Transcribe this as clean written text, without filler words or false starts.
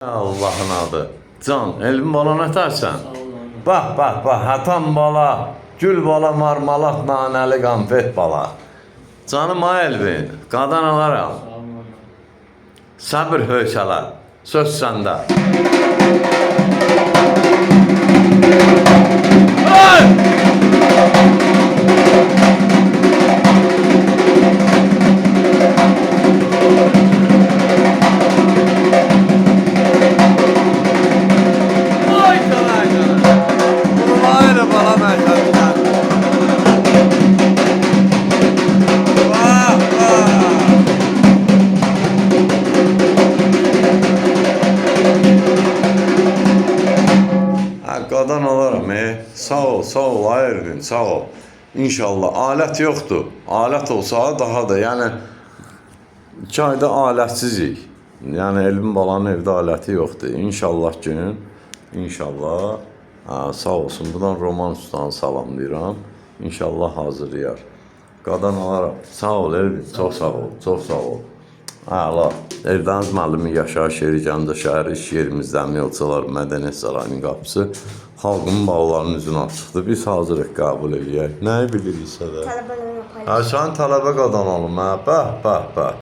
Allah'ın adı. Can, Elvin bala nətərsən? Bax, hatan bala, gül bala, marmalat, nanəli, qanfet bala. Canım ay Elvin, qadan alaram. Səbir höysələr, söz səndə. Qadan alaram, sağ ol, ay Elvin, sağ ol. İnşallah, alət yoxdur. Alət olsa daha da, yəni 2 ayda alətsizik. Yəni Elvin balanın evdə aləti yoxdur. İnşallah gün, inşallah. Sağ olsun, buradan Roman Ustanı salamlayıram. İnşallah hazırlayar. Qadan alaram. Sağ ol Elvin, çox sağ ol, çox sağ ol. Allah, Eldəniz müəllimi yaşayış yeri Gəncə şəhəri iş yerimizdən Yolçular Mədəniyyət Sarayının qapısı xalqın bağlarının üzünə açıqdır. Biz hazırıq qəbul edək. Nəyi biliriksə də. Sən tələbə qadan olun, bax.